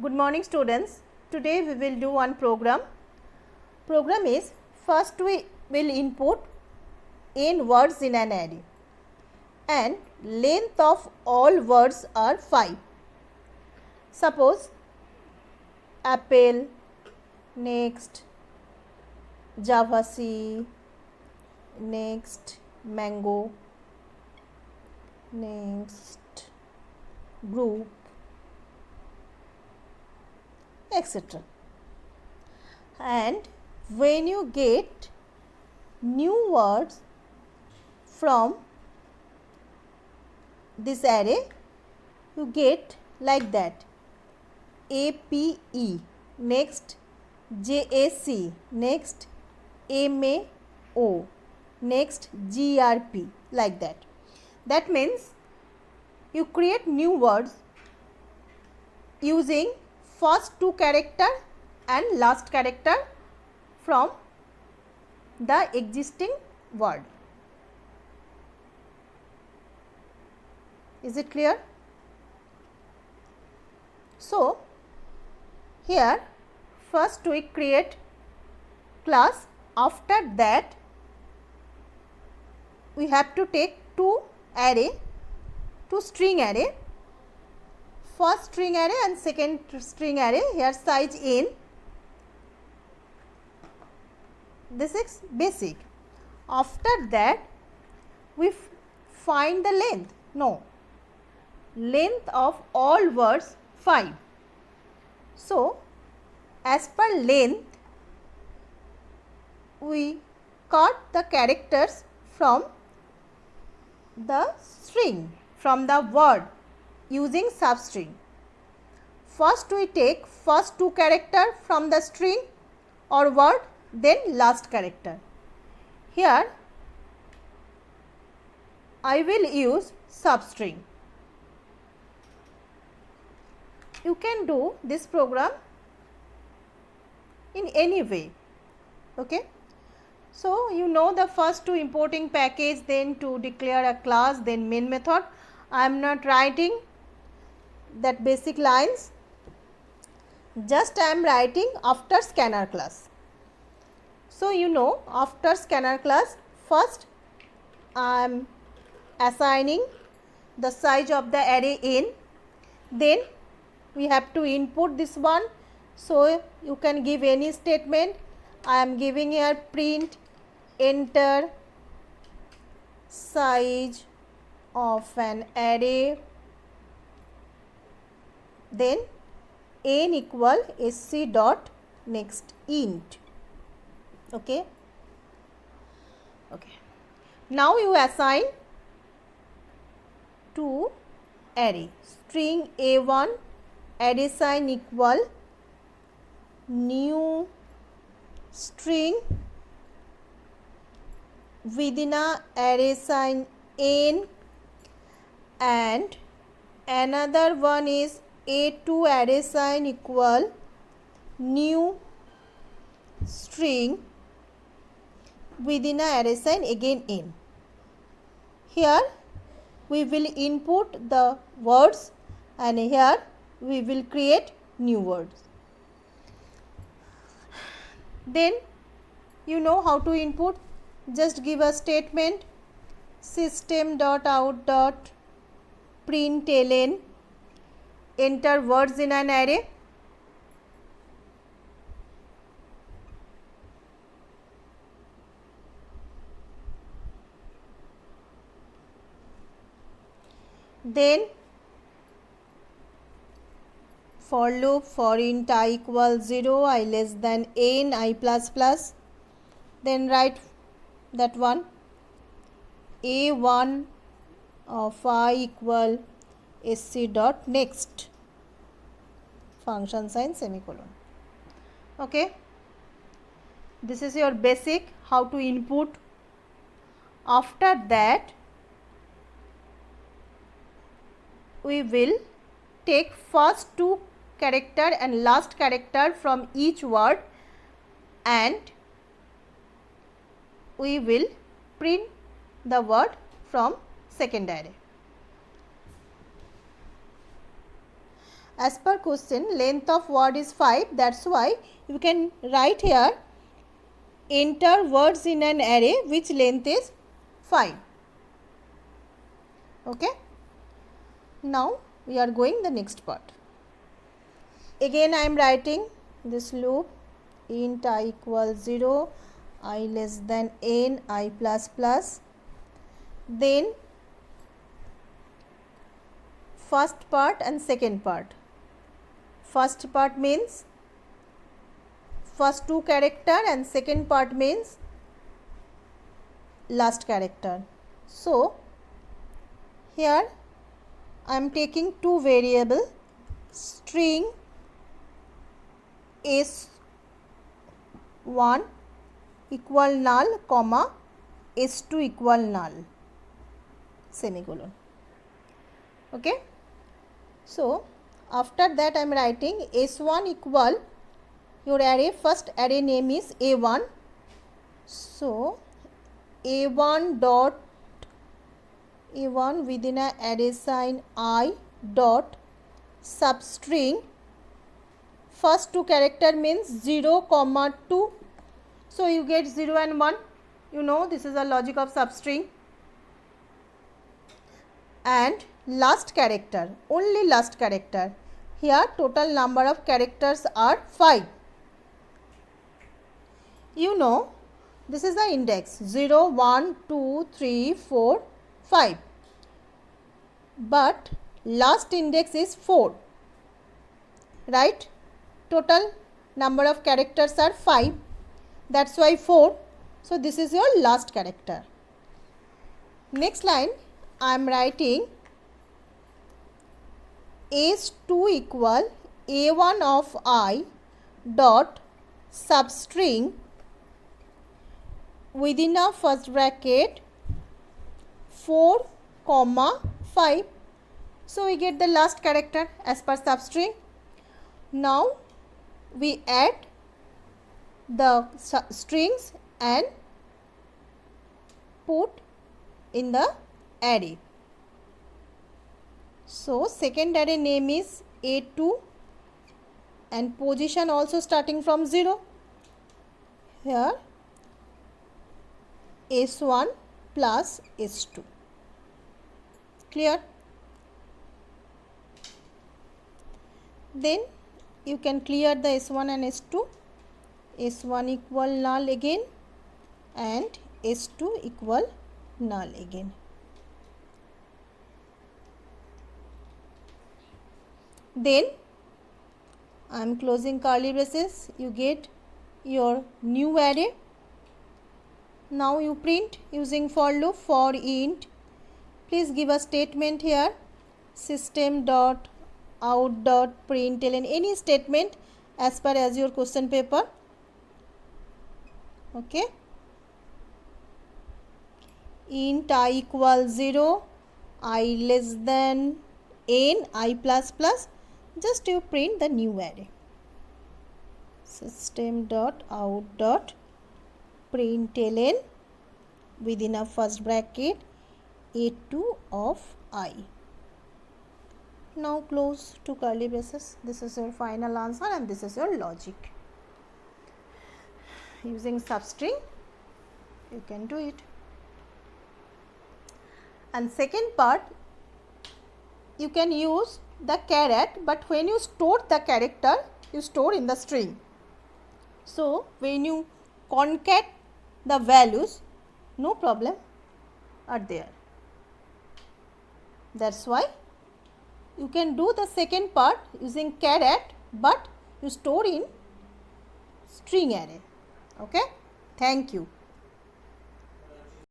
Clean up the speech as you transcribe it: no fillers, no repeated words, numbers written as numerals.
Good morning students. Today we will do one program. Program is, first we will input n words in an array and length of all words are 5. Suppose apple, next Javasi, next mango, next group, etc. And when you get new words from this array, you get like that: APE, next JAC, next MAO, next GRP, like that. That means you create new words using first two character and last character from the existing word. Is it clear? So here first we create class. After that we have to take two string array, first string array and second string array. Here size n, this is basic. After that we find the length of all words 5. So as per length we cut the characters from the string, from the word, using substring. First we take first two character from the string or word, then last character. Here I will use substring. You can do this program in any way. Okay. So you know the first to importing package, then to declare a class, then main method. I am not writing that basic lines, just I am writing after scanner class. So you know, after scanner class, first I am assigning the size of the array n, then we have to input this one. So you can give any statement. I am giving here print enter size of an array, then n equal sc dot next int. Okay. Now you assign to array string a1 array sign equal new string within a array sign n, and another one is a2 array sign equal new string within a array sign again n. Here we will input the words and here we will create new words. Then you know how to input. Just give a statement system.out.println, enter words in an array. Then for loop for int I equals 0, I less than n, I plus plus. Then write that one a1 of I equal sc dot next function sign semicolon. Okay. This is your basic how to input. After that we will take first two character and last character from each word and we will print the word from second array. as per question length of word is 5, that's why you can write here enter words in an array which length is 5. Okay. Now we are going the next part. Again I am writing this loop int I equals 0, I less than n, I plus plus. Then first part and second part. First part means first two character and second part means last character. So here I am taking two variable string s1 equal null comma s2 equal null semicolon. Okay. So after that I am writing s1 equal your array, first array name is a1. So a1 dot a1 within a array sign I dot substring first two character means 0 comma 2. So you get 0 and 1. You know this is a logic of substring. And last character, only last character. Here total number of characters are 5. You know this is the index 0, 1, 2, 3, 4, 5. But last index is 4. Right? Total number of characters are 5. That's why 4. So this is your last character. Next line I am writing s2 equal a1 of I dot substring within a first bracket 4 comma 5. So we get the last character as per substring. Now we add the strings and put in the array. So second array name is a2 and position also starting from 0. Here s1 plus s2. Clear? Then you can clear the s1 and s2. s1 equal null again and s2 equal null again. Then I am closing curly braces. You get your new array. Now you print using for loop for int. Please give a statement here system dot out dot println, any statement as per as your question paper. Okay. Int I equal 0, I less than n, I plus plus. Just you print the new array. System dot out dot println within a first bracket a2 of I. Now close to curly braces. This is your final answer and this is your logic. Using substring you can do it. And second part, you can use the caret, but when you store the character you store in the string. So when you concat the values, no problem are there. That's why you can do the second part using caret, but you store in string array. Okay. Thank you.